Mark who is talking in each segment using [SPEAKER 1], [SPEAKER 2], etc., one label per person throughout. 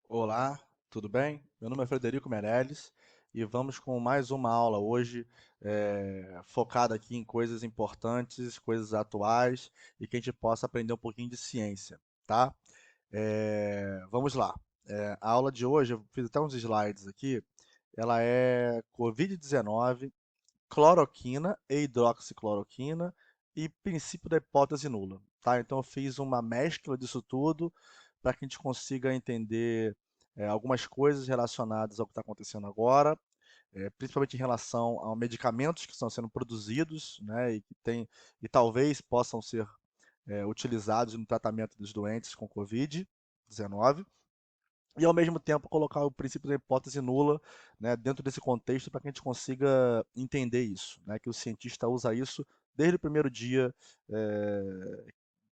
[SPEAKER 1] Olá, tudo bem? Meu nome é Frederico Meirelles e vamos com mais uma aula hoje focada aqui em coisas importantes, coisas atuais e que a gente possa aprender um pouquinho de ciência, tá? Vamos lá. A aula de hoje, eu fiz até uns slides aqui, ela é Covid-19, cloroquina e hidroxicloroquina e princípio da hipótese nula, tá? Então eu fiz uma mescla disso tudo para que a gente consiga entender algumas coisas relacionadas ao que está acontecendo agora, principalmente em relação a medicamentos que estão sendo produzidos, né, e talvez possam ser utilizados no tratamento dos doentes com Covid-19 e ao mesmo tempo colocar o princípio da hipótese nula, né, dentro desse contexto para que a gente consiga entender isso, né, que o cientista usa isso desde o primeiro dia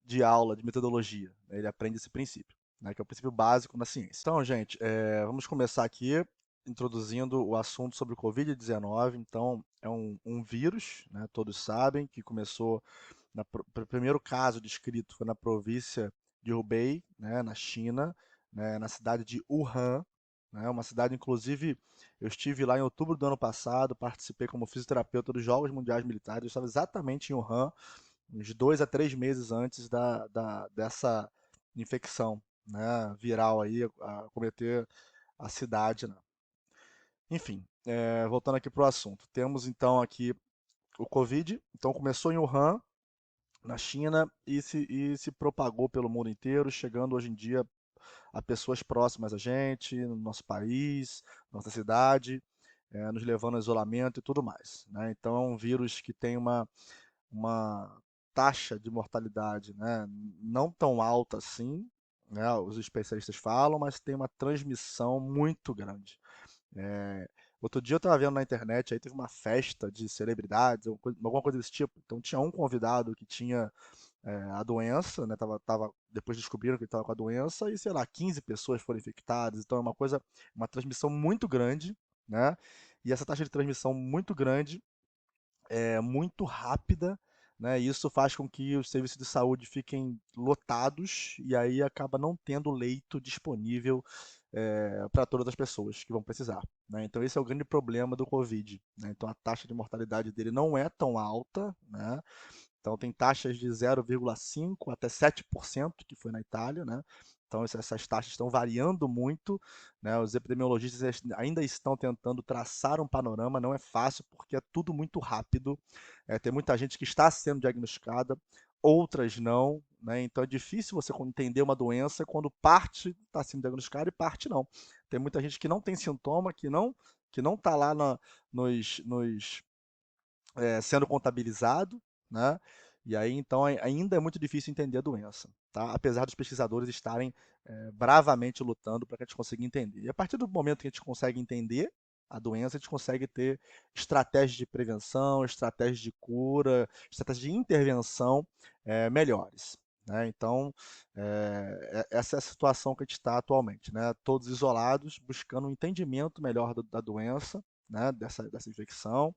[SPEAKER 1] de aula, de metodologia, né, ele aprende esse princípio, né, que é o princípio básico na ciência. Então, gente, vamos começar aqui introduzindo o assunto sobre o Covid-19. Então, é um vírus, né, todos sabem, que começou, o primeiro caso descrito foi na província de Hubei, né, na China, né, na cidade de Wuhan, né, uma cidade, inclusive, eu estive lá em outubro do ano passado, participei como fisioterapeuta dos Jogos Mundiais Militares, eu estava exatamente em Wuhan, uns 2 a 3 meses antes dessa infecção, né, viral aí a cometer a cidade, né? Enfim, voltando aqui para o assunto, temos então aqui o Covid, então começou em Wuhan, na China, e se propagou pelo mundo inteiro, chegando hoje em dia a pessoas próximas a gente, no nosso país, nossa cidade, nos levando a isolamento e tudo mais, né? Então é um vírus que tem uma taxa de mortalidade, né, não tão alta assim, né, os especialistas falam, mas tem uma transmissão muito grande. É, outro dia eu estava vendo na internet, aí teve uma festa de celebridades, alguma coisa desse tipo. Então tinha um convidado que tinha a doença, né, depois descobriram que ele estava com a doença, e sei lá, 15 pessoas foram infectadas. Então é uma coisa, uma transmissão muito grande, né? E essa taxa de transmissão muito grande muito rápida, né? E isso faz com que os serviços de saúde fiquem lotados e aí acaba não tendo leito disponível para todas as pessoas que vão precisar, né? Então esse é o grande problema do Covid, né? Então a taxa de mortalidade dele não é tão alta, né? Então tem taxas de 0,5 até 7%, que foi na Itália, né? Então essas taxas estão variando muito, né? Os epidemiologistas ainda estão tentando traçar um panorama, não é fácil porque é tudo muito rápido. Tem muita gente que está sendo diagnosticada, outras não, né? Então é difícil você entender uma doença quando parte está sendo diagnosticada e parte não. Tem muita gente que não tem sintoma, que não está lá sendo contabilizado, né? E aí então ainda é muito difícil entender a doença, tá? Apesar dos pesquisadores estarem bravamente lutando para que a gente consiga entender. E a partir do momento que a gente consegue entender a doença, a gente consegue ter estratégias de prevenção, estratégias de cura, estratégias de intervenção melhores, né? Então, essa é a situação que a gente está atualmente, né? Todos isolados, buscando um entendimento melhor da doença, né? Dessa infecção,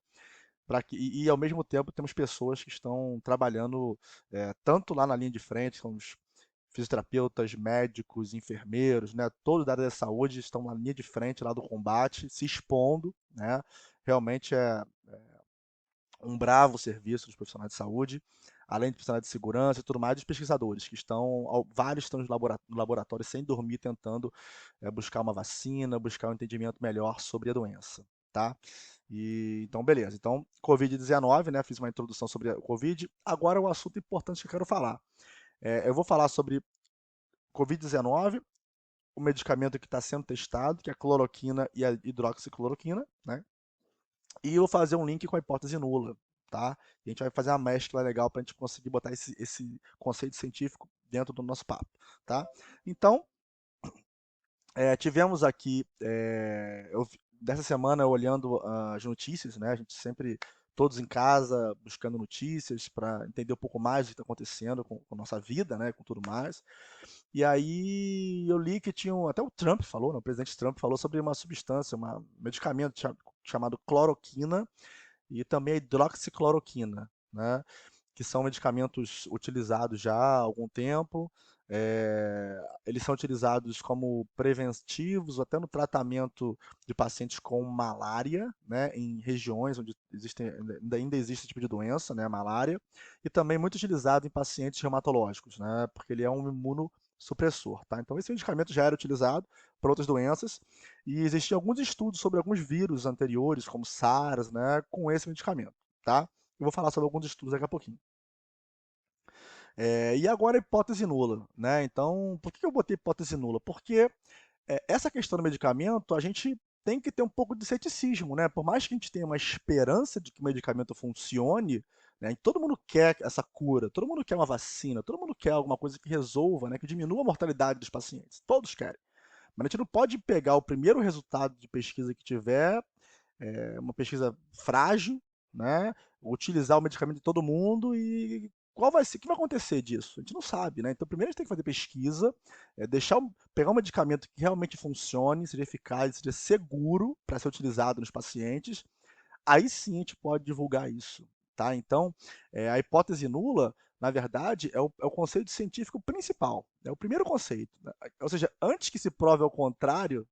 [SPEAKER 1] e ao mesmo tempo temos pessoas que estão trabalhando tanto lá na linha de frente, como os fisioterapeutas, médicos, enfermeiros, né, todos da área da saúde estão na linha de frente lá do combate, se expondo, né, realmente é um bravo serviço dos profissionais de saúde, além de profissionais de segurança e tudo mais, dos pesquisadores, que vários estão no laboratório sem dormir, tentando buscar uma vacina, buscar um entendimento melhor sobre a doença, tá? Então, beleza. Então, Covid-19, né? Fiz uma introdução sobre o Covid. Agora, o assunto importante que eu quero falar. Eu vou falar sobre Covid-19, o medicamento que está sendo testado, que é a cloroquina e a hidroxicloroquina, né? E eu vou fazer um link com a hipótese nula, tá? E a gente vai fazer uma mescla legal para a gente conseguir botar esse conceito científico dentro do nosso papo, tá? Então, tivemos aqui, dessa semana, olhando as notícias, né? A gente sempre, todos em casa, buscando notícias para entender um pouco mais do que está acontecendo com a nossa vida, né? Com tudo mais. E aí eu li que até o Trump falou, né? O presidente Trump falou sobre uma substância, um medicamento chamado cloroquina e também a hidroxicloroquina, né? Que são medicamentos utilizados já há algum tempo, Eles são utilizados como preventivos, ou até no tratamento de pacientes com malária, né, em regiões onde ainda existe esse tipo de doença, né, malária, e também muito utilizado em pacientes reumatológicos, né, porque ele é um imunossupressor, tá? Então esse medicamento já era utilizado para outras doenças e existiam alguns estudos sobre alguns vírus anteriores, como SARS, né, com esse medicamento, tá? Eu vou falar sobre alguns estudos daqui a pouquinho. E agora a hipótese nula, né? Então, por que eu botei hipótese nula? Porque essa questão do medicamento, a gente tem que ter um pouco de ceticismo, né? Por mais que a gente tenha uma esperança de que o medicamento funcione, né? E todo mundo quer essa cura, todo mundo quer uma vacina, todo mundo quer alguma coisa que resolva, né? Que diminua a mortalidade dos pacientes. Todos querem. Mas a gente não pode pegar o primeiro resultado de pesquisa que tiver, uma pesquisa frágil, né? Utilizar o medicamento de todo mundo e o que vai acontecer disso? A gente não sabe, né? Então, primeiro a gente tem que fazer pesquisa, pegar um medicamento que realmente funcione, seja eficaz, seja seguro para ser utilizado nos pacientes. Aí sim a gente pode divulgar isso, tá? Então, a hipótese nula, na verdade, é o conceito científico principal, é o primeiro conceito, né? Ou seja, antes que se prove ao contrário,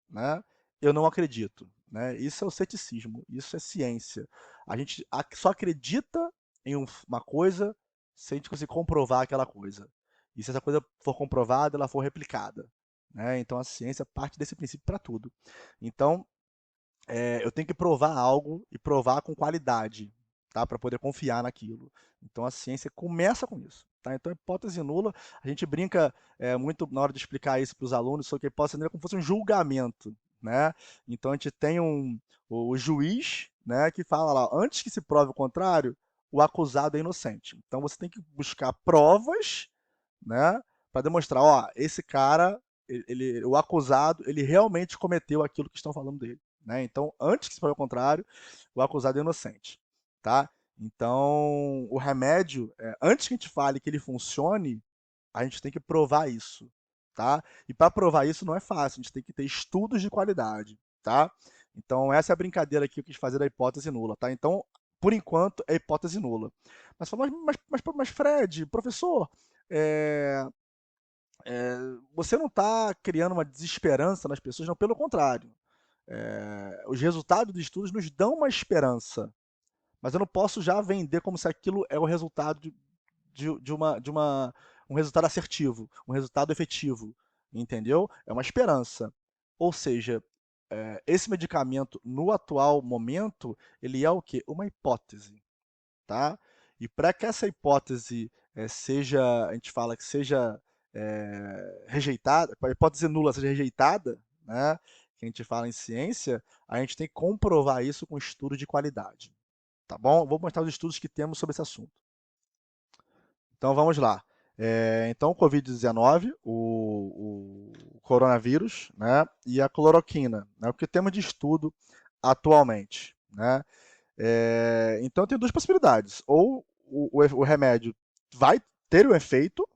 [SPEAKER 1] né, eu não acredito, né? Isso é o ceticismo, isso é ciência. A gente só acredita em uma coisa se a gente conseguir comprovar aquela coisa. E se essa coisa for comprovada, ela for replicada, né? Então a ciência parte desse princípio para tudo. Então, eu tenho que provar algo e provar com qualidade, tá? Para poder confiar naquilo. Então a ciência começa com isso, tá? Então hipótese nula, a gente brinca muito na hora de explicar isso para os alunos, sobre que a hipótese nula é como se fosse um julgamento, né? Então a gente tem o juiz, né, que fala lá, antes que se prove o contrário, o acusado é inocente. Então você tem que buscar provas, né, para demonstrar, ó, esse cara, o acusado, ele realmente cometeu aquilo que estão falando dele, né? Então, antes que se prove o contrário, o acusado é inocente, tá? Então, o remédio, antes que a gente fale que ele funcione, a gente tem que provar isso, tá? E para provar isso não é fácil, a gente tem que ter estudos de qualidade, tá? Então, essa é a brincadeira que eu quis fazer da hipótese nula, tá? Então, por enquanto, é hipótese nula. Mas, mas Fred, professor, é, você não está criando uma desesperança nas pessoas, não, pelo contrário. Os resultados dos estudos nos dão uma esperança, mas eu não posso já vender como se aquilo é o resultado de um resultado assertivo, um resultado efetivo, entendeu? É uma esperança. Ou seja, esse medicamento, no atual momento, ele é o quê? Uma hipótese, tá? E para que essa hipótese seja, a gente fala que seja rejeitada, para a hipótese nula seja rejeitada, né? Que a gente fala em ciência, a gente tem que comprovar isso com estudo de qualidade, tá bom? Vou mostrar os estudos que temos sobre esse assunto. Então vamos lá. Então, o Covid-19, o coronavírus, né, e a cloroquina, né, o que temos de estudo atualmente, né? Então tem duas possibilidades. Ou o remédio vai ter um efeito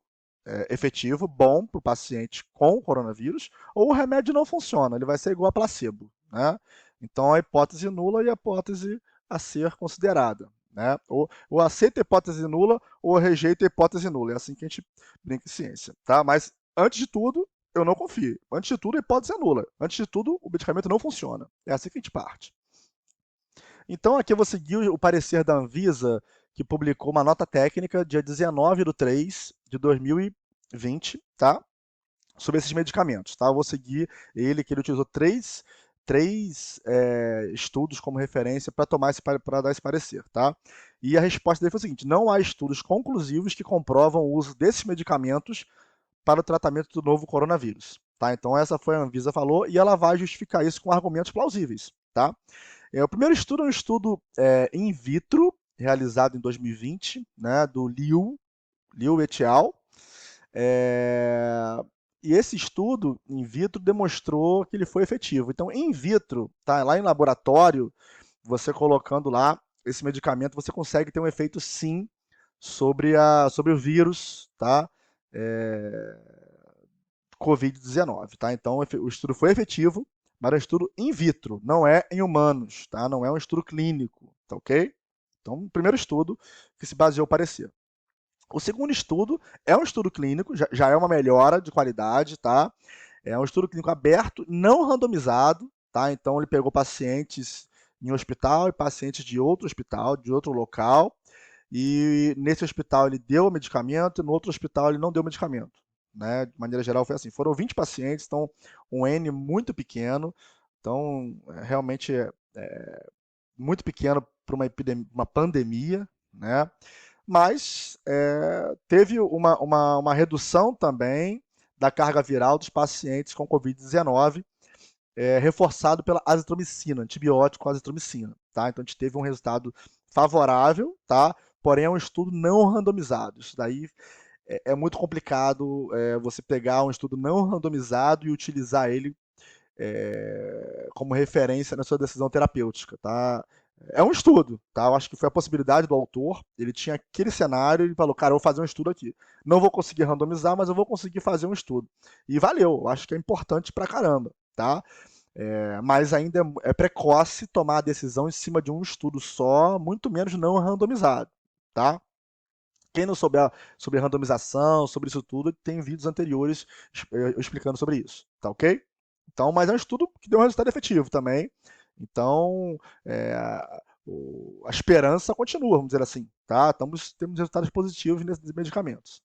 [SPEAKER 1] efetivo, bom para o paciente com coronavírus, ou o remédio não funciona, ele vai ser igual a placebo, né? Então a hipótese nula e a hipótese a ser considerada, né? Ou aceita a hipótese nula ou rejeita a hipótese nula. É assim que a gente brinca em ciência, tá? Mas antes de tudo, eu não confio. Antes de tudo, a hipótese é nula. Antes de tudo, o medicamento não funciona. É assim que a gente parte. Então, aqui eu vou seguir o parecer da Anvisa, que publicou uma nota técnica dia 19 de 3 de 2020, tá? Sobre esses medicamentos, tá? Eu vou seguir ele, que ele utilizou três estudos como referência para dar esse parecer, tá? E a resposta dele foi o seguinte: não há estudos conclusivos que comprovam o uso desses medicamentos para o tratamento do novo coronavírus, tá? Então essa foi a Anvisa falou e ela vai justificar isso com argumentos plausíveis, tá? O primeiro estudo é um estudo in vitro, realizado em 2020, né, do Liu et al. É, e esse estudo in vitro demonstrou que ele foi efetivo. Então, in vitro, tá, lá em laboratório, você colocando lá esse medicamento, você consegue ter um efeito sim sobre o vírus, tá? É, Covid-19, tá? Então, o estudo foi efetivo, mas é um estudo in vitro, não é em humanos, tá? Não é um estudo clínico, tá ok? Então, o primeiro estudo que se baseou parecer. O segundo estudo é um estudo clínico, já é uma melhora de qualidade, tá? É um estudo clínico aberto, não randomizado, tá? Então ele pegou pacientes em um hospital e pacientes de outro hospital, de outro local, e nesse hospital ele deu o medicamento, e no outro hospital ele não deu o medicamento. Né? De maneira geral foi assim, foram 20 pacientes, então um N muito pequeno, então realmente muito pequeno para uma pandemia, né? Mas teve uma redução também da carga viral dos pacientes com Covid-19, reforçado pela azitromicina, antibiótico azitromicina, tá? Então a gente teve um resultado favorável, tá? Porém é um estudo não randomizado. Isso daí é muito complicado você pegar um estudo não randomizado e utilizar ele como referência na sua decisão terapêutica, tá? É um estudo, tá? Eu acho que foi a possibilidade do autor. Ele tinha aquele cenário e ele falou, cara, eu vou fazer um estudo aqui. Não vou conseguir randomizar, mas eu vou conseguir fazer um estudo. E valeu, eu acho que é importante pra caramba, tá? Mas ainda é precoce tomar a decisão em cima de um estudo só, muito menos não randomizado, tá? Quem não souber sobre randomização, sobre isso tudo, tem vídeos anteriores explicando sobre isso, tá ok? Então, mas é um estudo que deu um resultado efetivo também. Então, é, a esperança continua, vamos dizer assim, tá? Temos resultados positivos nesses medicamentos.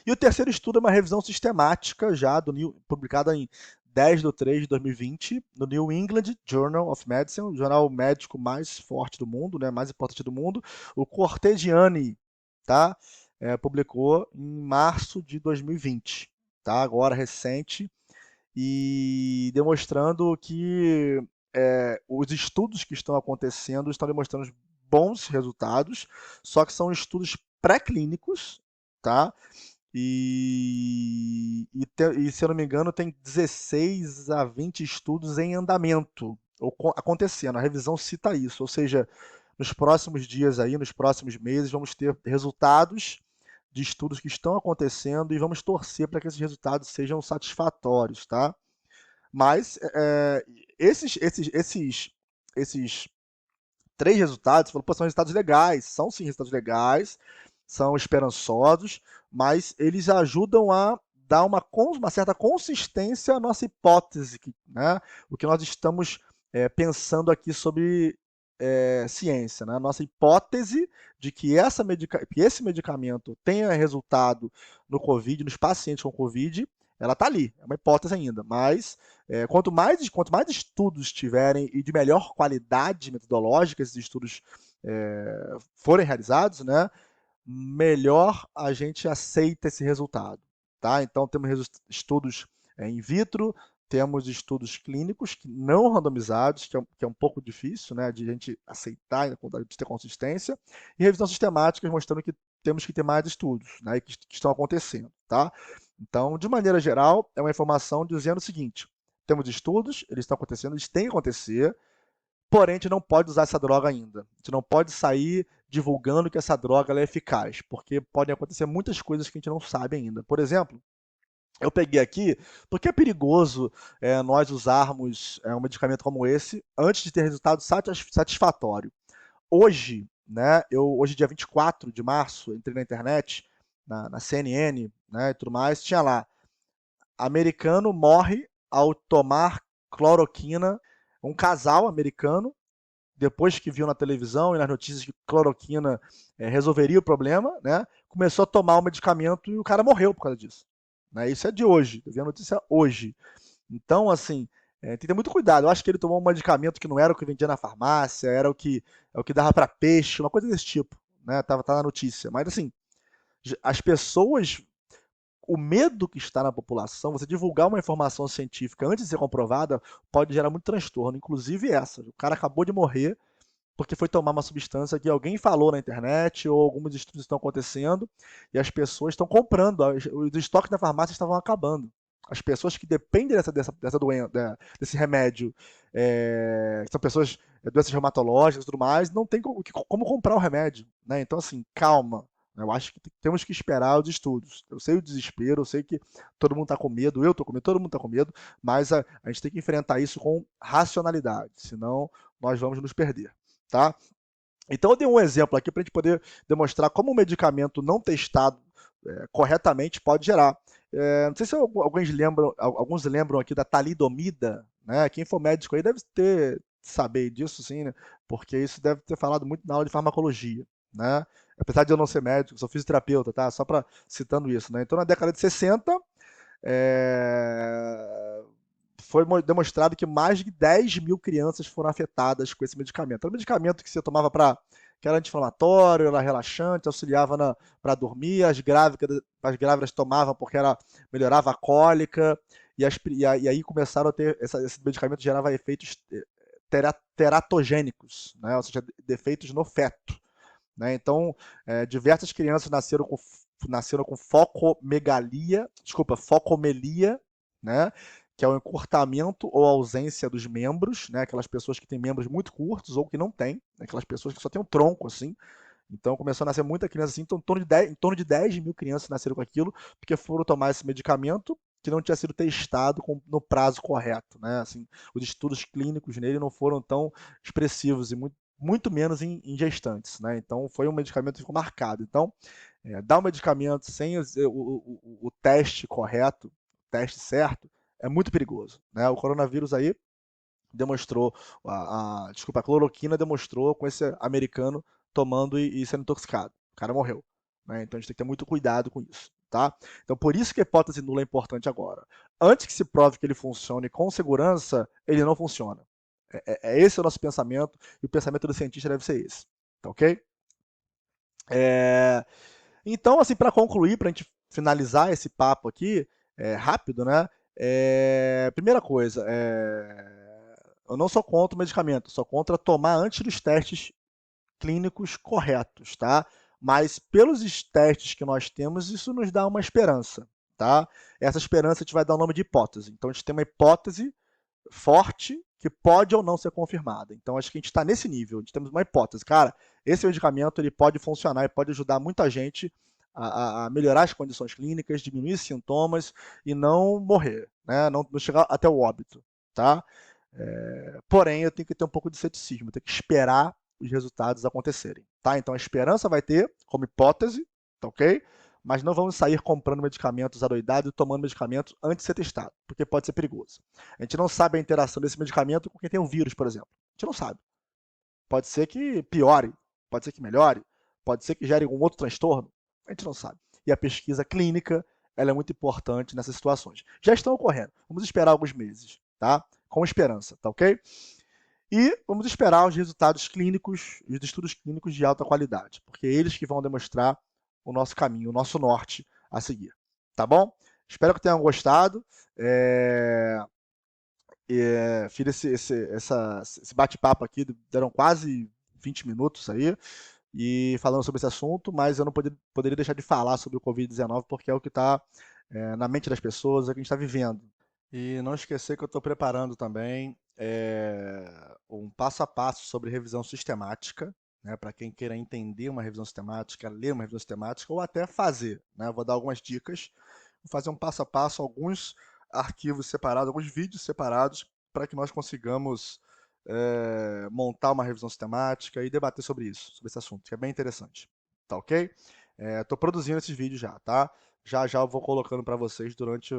[SPEAKER 1] E o terceiro estudo é uma revisão sistemática já publicada em 10 de 3 de 2020 no New England Journal of Medicine, o jornal médico mais forte do mundo, né, mais importante do mundo. O Cortesiani, tá? Publicou em março de 2020, tá? Agora recente, e demonstrando que os estudos que estão acontecendo estão demonstrando bons resultados, só que são estudos pré-clínicos, tá? E se eu não me engano, tem 16 a 20 estudos em andamento, ou acontecendo. A revisão cita isso, ou seja, nos próximos dias aí, nos próximos meses, vamos ter resultados de estudos que estão acontecendo e vamos torcer para que esses resultados sejam satisfatórios, tá? Mas esses três resultados, falou, pô, são resultados legais, são sim resultados legais, são esperançosos, mas eles ajudam a dar uma certa consistência à nossa hipótese, né? O que nós estamos pensando aqui sobre ciência, né? Nossa hipótese de que que esse medicamento tenha resultado no Covid, nos pacientes com Covid, ela está ali, é uma hipótese ainda, mas quanto mais estudos tiverem e de melhor qualidade metodológica esses estudos forem realizados, né, melhor a gente aceita esse resultado. Tá? Então, temos estudos in vitro, temos estudos clínicos não randomizados, que é um pouco difícil, né, de a gente aceitar, de ter consistência, e revisão sistemática mostrando que temos que ter mais estudos, né, que estão acontecendo. Tá? Então, de maneira geral, é uma informação dizendo o seguinte: temos estudos, eles estão acontecendo, eles têm que acontecer, porém a gente não pode usar essa droga ainda. A gente não pode sair divulgando que essa droga é eficaz, porque podem acontecer muitas coisas que a gente não sabe ainda. Por exemplo, eu peguei aqui, porque é perigoso nós usarmos um medicamento como esse antes de ter resultado satisfatório. Hoje, né, hoje dia 24 de março, entrei na internet, na CNN, né, e tudo mais, tinha lá, americano morre ao tomar cloroquina, um casal americano, depois que viu na televisão e nas notícias que cloroquina resolveria o problema, né, começou a tomar o medicamento e o cara morreu por causa disso. Né? Isso é de hoje, eu vi a notícia hoje. Então, assim, tem que ter muito cuidado. Eu acho que ele tomou um medicamento que não era o que vendia na farmácia, era o que dava para peixe, uma coisa desse tipo. Né? Tá na notícia. Mas, assim, as pessoas, o medo que está na população, você divulgar uma informação científica antes de ser comprovada, pode gerar muito transtorno, inclusive essa. O cara acabou de morrer porque foi tomar uma substância que alguém falou na internet ou alguns estudos estão acontecendo e as pessoas estão comprando. Os estoques da farmácia estavam acabando. As pessoas que dependem dessa doença, desse remédio, são pessoas doenças reumatológicas e tudo mais, não tem como comprar o remédio. Né? Então, assim, calma. Eu acho que temos que esperar os estudos. Eu sei o desespero, eu sei que todo mundo está com medo, eu estou com medo, todo mundo está com medo, mas a gente tem que enfrentar isso com racionalidade, senão nós vamos nos perder. Tá? Então eu dei um exemplo aqui para a gente poder demonstrar como um medicamento não testado corretamente pode gerar. Não sei se alguns lembram aqui da talidomida, né? Quem for médico aí deve saber disso, sim, né? Porque isso deve ter falado muito na aula de farmacologia, né? Apesar de eu não ser médico, sou fisioterapeuta, tá? Só para citando isso, né? Então na década de 60, é, foi demonstrado que mais de 10 mil crianças foram afetadas com esse medicamento. Era um medicamento que você tomava que era anti-inflamatório, era relaxante, auxiliava para dormir, as grávidas tomavam porque melhorava a cólica, e aí começaram a ter, esse medicamento gerava efeitos teratogênicos, né? Ou seja, defeitos no feto. Né? Então, diversas crianças nasceram com focomelia, né? Que é o encurtamento ou ausência dos membros, né? Aquelas pessoas que têm membros muito curtos ou que não têm, né? Aquelas pessoas que só têm um tronco, assim. Então começou a nascer muita criança assim, então em torno de 10 mil crianças nasceram com aquilo, porque foram tomar esse medicamento que não tinha sido testado no prazo correto, né? Assim, os estudos clínicos nele não foram tão expressivos e muito menos em gestantes, né? Então foi um medicamento que ficou marcado. Então, dar um medicamento sem o teste correto, o teste certo, é muito perigoso, né? O coronavírus aí demonstrou, desculpa, a cloroquina demonstrou com esse americano tomando e sendo intoxicado. O cara morreu. Né? Então a gente tem que ter muito cuidado com isso. Tá? Então por isso que a hipótese nula é importante agora. Antes que se prove que ele funcione com segurança, ele não funciona. Esse o nosso pensamento, e o pensamento do cientista deve ser esse. Tá ok? Então, assim, para concluir, para a gente finalizar esse papo aqui, rápido, né? Primeira coisa, eu não sou contra o medicamento, sou contra tomar antes dos testes clínicos corretos, tá? Mas pelos testes que nós temos, isso nos dá uma esperança, tá? Essa esperança a gente vai dar o nome de hipótese. Então a gente tem uma hipótese forte que pode ou não ser confirmada. Então acho que a gente está nesse nível, a gente temos uma hipótese. Cara, esse medicamento ele pode funcionar e pode ajudar muita gente a melhorar as condições clínicas, diminuir os sintomas e não morrer, né? Não chegar até o óbito, tá? Porém, eu tenho que ter um pouco de ceticismo, eu tenho que esperar os resultados acontecerem, tá? Então a esperança vai ter como hipótese, tá ok? Mas não vamos sair comprando medicamentos adoidados e tomando medicamentos antes de ser testado, porque pode ser perigoso. A gente não sabe a interação desse medicamento com quem tem um vírus, por exemplo. A gente não sabe. Pode ser que piore, pode ser que melhore, pode ser que gere algum outro transtorno. A gente não sabe. E a pesquisa clínica, ela é muito importante nessas situações. Já estão ocorrendo. Vamos esperar alguns meses, tá? Com esperança, tá ok? E vamos esperar os resultados clínicos e os estudos clínicos de alta qualidade, porque é eles que vão demonstrar o nosso caminho, o nosso norte a seguir. Tá bom? Espero que tenham gostado. Fiz esse bate-papo aqui, deram quase 20 minutos aí, e falando sobre esse assunto, mas eu não poderia deixar de falar sobre o Covid-19, porque é o que está na mente das pessoas, é o que a gente está vivendo. E não esquecer que eu estou preparando também um passo a passo sobre revisão sistemática, né, para quem queira entender uma revisão sistemática, ler uma revisão sistemática ou até fazer. Né, eu vou dar algumas dicas, vou fazer um passo a passo, alguns arquivos separados, alguns vídeos separados, para que nós consigamos montar uma revisão sistemática e debater sobre isso, sobre esse assunto, que é bem interessante. Tá ok? Estou produzindo esses vídeos já, tá? Já já eu vou colocando para vocês durante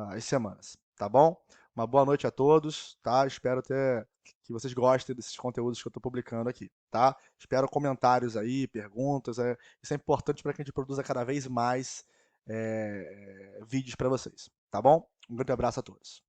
[SPEAKER 1] as semanas, tá bom? Uma boa noite a todos, tá? Espero que vocês gostem desses conteúdos que eu estou publicando aqui, tá? Espero comentários aí, perguntas, isso é importante para que a gente produza cada vez mais vídeos para vocês, tá bom? Um grande abraço a todos.